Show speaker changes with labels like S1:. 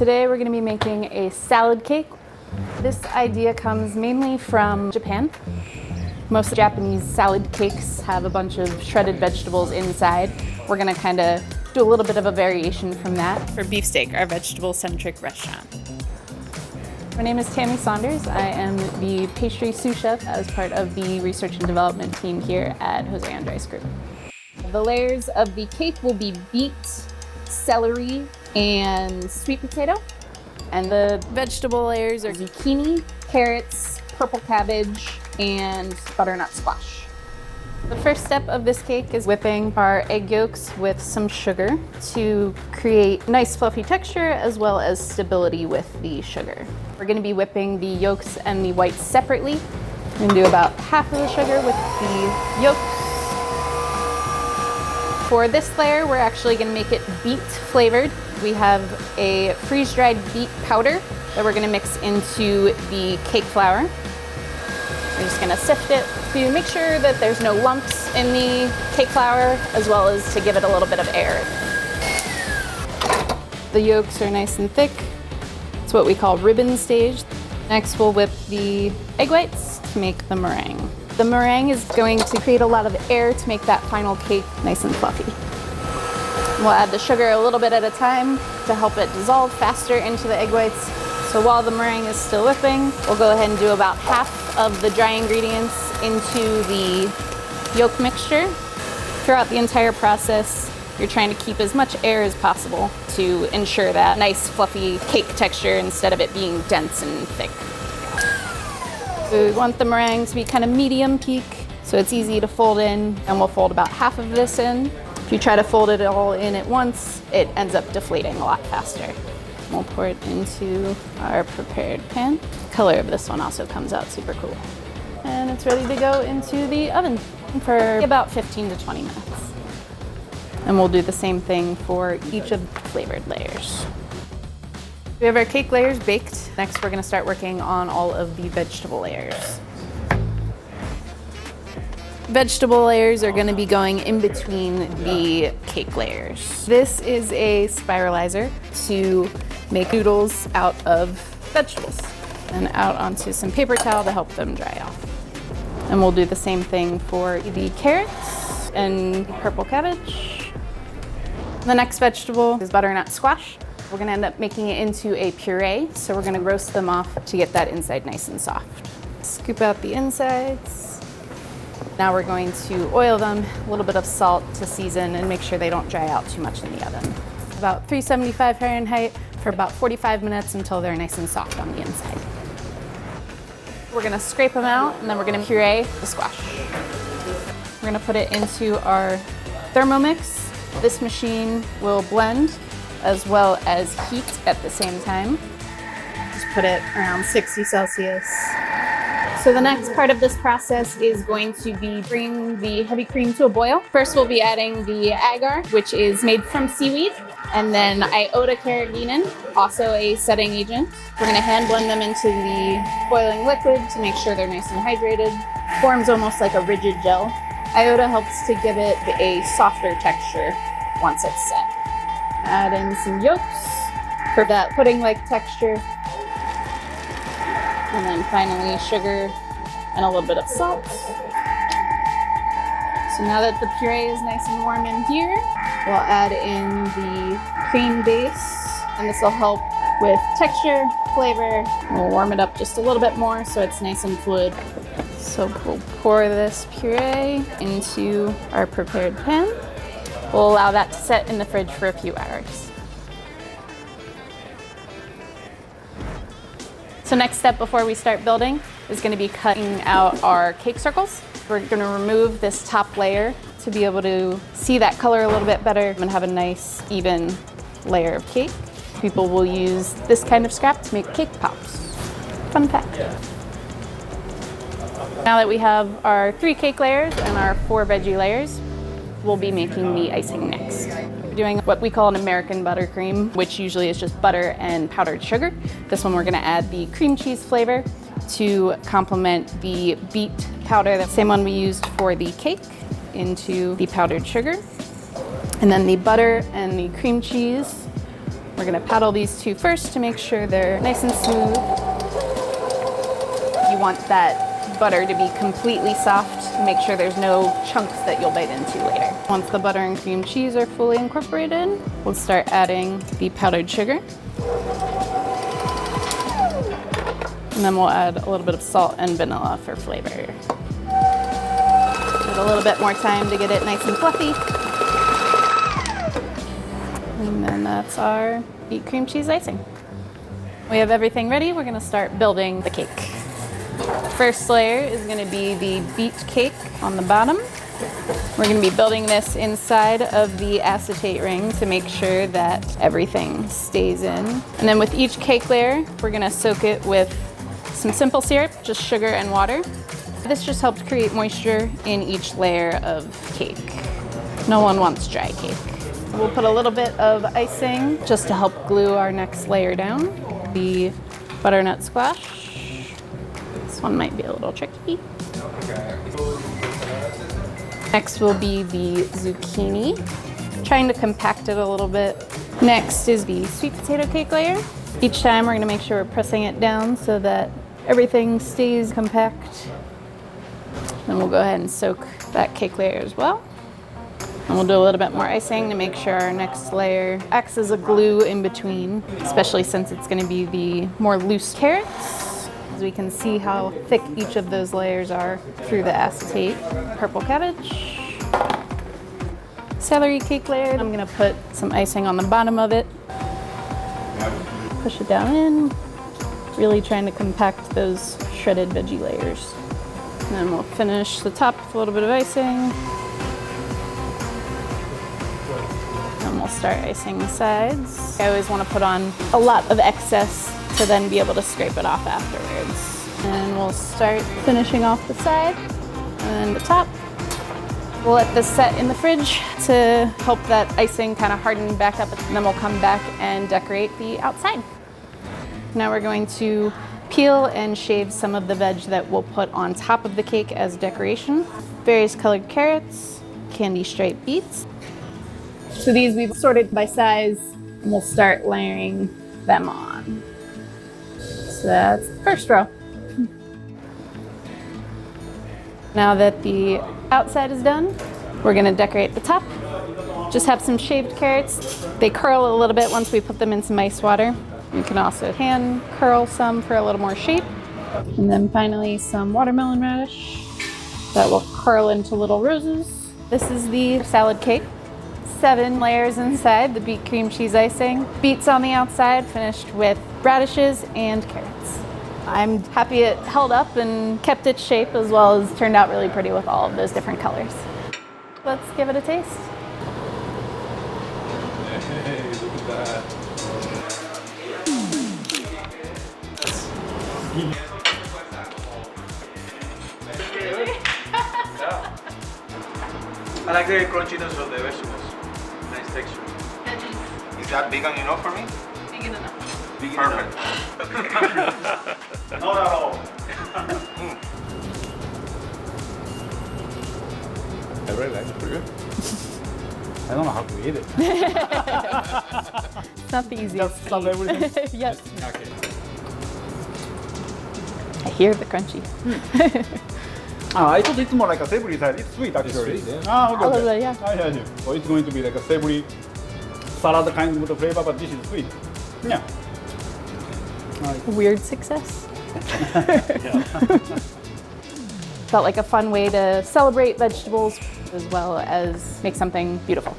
S1: Today we're going to be making a salad cake. This idea comes mainly from Japan. Most Japanese salad cakes have a bunch of shredded vegetables inside. We're going to kind of do a little bit of a variation from that for Beefsteak, our vegetable-centric restaurant. My name is Tammy Saunders. I am the pastry sous chef as part of the research and development team here at José Andrés Group. The layers of the cake will be beets, celery, and sweet potato. And the vegetable layers are zucchini, carrots, purple cabbage, and butternut squash. The first step of this cake is whipping our egg yolks with some sugar to create nice fluffy texture as well as stability with the sugar. We're going to be whipping the yolks and the whites separately. We're going to do about half of the sugar with the yolks. For this layer, we're actually going to make it beet flavored. We have a freeze-dried beet powder that we're going to mix into the cake flour. We're just going to sift it to make sure that there's no lumps in the cake flour, as well as to give it a little bit of air. The yolks are nice and thick. It's what we call ribbon stage. Next, we'll whip the egg whites to make the meringue. The meringue is going to create a lot of air to make that final cake nice and fluffy. We'll add the sugar a little bit at a time to help it dissolve faster into the egg whites. So while the meringue is still whipping, we'll go ahead and do about half of the dry ingredients into the yolk mixture. Throughout the entire process, you're trying to keep as much air as possible to ensure that nice fluffy cake texture instead of it being dense and thick. We want the meringue to be kind of medium peak, so it's easy to fold in, and we'll fold about half of this in. If you try to fold it all in at once, it ends up deflating a lot faster. We'll pour it into our prepared pan. The color of this one also comes out super cool. And it's ready to go into the oven for about 15 to 20 minutes. And we'll do the same thing for each of the flavored layers. We have our cake layers baked. Next, we're going to start working on all of the vegetable layers. Vegetable layers are going to be going in between the cake layers. This is a spiralizer to make noodles out of vegetables and out onto some paper towel to help them dry off. And we'll do the same thing for the carrots and purple cabbage. The next vegetable is butternut squash. We're going to end up making it into a puree, so we're going to roast them off to get that inside nice and soft. Scoop out the insides. Now we're going to oil them, a little bit of salt to season and make sure they don't dry out too much in the oven. About 375 Fahrenheit for about 45 minutes until they're nice and soft on the inside. We're going to scrape them out and then we're going to puree the squash. We're going to put it into our Thermomix. This machine will blend as well as heat at the same time. Just put it around 60 Celsius. So the next part of this process is going to be bringing the heavy cream to a boil. First we'll be adding the agar, which is made from seaweed, and then iota carrageenan, also a setting agent. We're going to hand blend them into the boiling liquid to make sure they're nice and hydrated. Forms almost like a rigid gel. Iota helps to give it a softer texture once it's set. Add in some yolks for that pudding-like texture. And then finally sugar and a little bit of salt. So now that the puree is nice and warm in here, we'll add in the cream base. And this will help with texture, flavor. We'll warm it up just a little bit more so it's nice and fluid. So we'll pour this puree into our prepared pan. We'll allow that to set in the fridge for a few hours. So next step before we start building is going to be cutting out our cake circles. We're going to remove this top layer to be able to see that color a little bit better and have a nice even layer of cake. People will use this kind of scrap to make cake pops. Fun fact. Now that we have our 3 cake layers and our 4 veggie layers, we'll be making the icing next. We're doing what we call an American buttercream, which usually is just butter and powdered sugar. This one we're going to add the cream cheese flavor to complement the beet powder, the same one we used for the cake, into the powdered sugar. And then the butter and the cream cheese We're gonna paddle these two first to make sure they're nice and smooth. You want that butter to be completely soft. Make sure there's no chunks that you'll bite into later. Once the butter and cream cheese are fully incorporated, we'll start adding the powdered sugar. And then we'll add a little bit of salt and vanilla for flavor. Give it a little bit more time to get it nice and fluffy. And then that's our beet cream cheese icing. We have everything ready. We're gonna start building the cake. First layer is gonna be the beet cake on the bottom. We're gonna be building this inside of the acetate ring to make sure that everything stays in. And then with each cake layer, we're gonna soak it with some simple syrup, just sugar and water. This just helps create moisture in each layer of cake. No one wants dry cake. We'll put a little bit of icing just to help glue our next layer down. The butternut squash. This one might be a little tricky. Next will be the zucchini. Trying to compact it a little bit. Next is the sweet potato cake layer. Each time we're gonna make sure we're pressing it down so that everything stays compact. Then we'll go ahead and soak that cake layer as well. And we'll do a little bit more icing to make sure our next layer acts as a glue in between, especially since it's gonna be the more loose carrots. As we can see how thick each of those layers are through the acetate. Purple cabbage. Celery cake layer. I'm gonna put some icing on the bottom of it. Push it down in. Really trying to compact those shredded veggie layers. And then we'll finish the top with a little bit of icing. And we'll start icing the sides. I always want to put on a lot of excess to then be able to scrape it off afterwards. And we'll start finishing off the side and the top. We'll let this set in the fridge to help that icing kind of harden back up, and then we'll come back and decorate the outside. Now we're going to peel and shave some of the veg that we'll put on top of the cake as decoration. Various colored carrots, candy striped beets. So these we've sorted by size, and we'll start layering them on. So that's the first row. Now that the outside is done, we're gonna decorate the top. Just have some shaved carrots. They curl a little bit once we put them in some ice water. You can also hand curl some for a little more shape. And then finally some watermelon radish that will curl into little roses. This is the salad cake. 7 layers inside, the beet cream cheese icing. Beets on the outside, finished with radishes and carrots. I'm happy it held up and kept its shape, as well as turned out really pretty with all of those different colors. Let's give it a taste.
S2: Hey, look at that.
S3: I like the crunchiness of the vegetables. Nice texture.
S2: Is that vegan enough for me?
S1: Vegan enough.
S2: Perfect.
S3: Not at all.
S2: I really like it for you. I don't know how to eat it.
S1: It's not the easiest.
S2: Just stuff everything?
S1: Yes.
S2: Okay.
S1: I hear the crunchy.
S2: I thought it's more like a savory side. It's sweet actually.
S4: It's sweet, yeah.
S2: Ah, okay.
S1: A little bit, yeah.
S2: Yeah. So it's going to be like a savory salad kind of flavor, but this is sweet. Yeah.
S1: Weird success.
S2: Yeah.
S1: Felt like a fun way to celebrate vegetables as well as make something beautiful.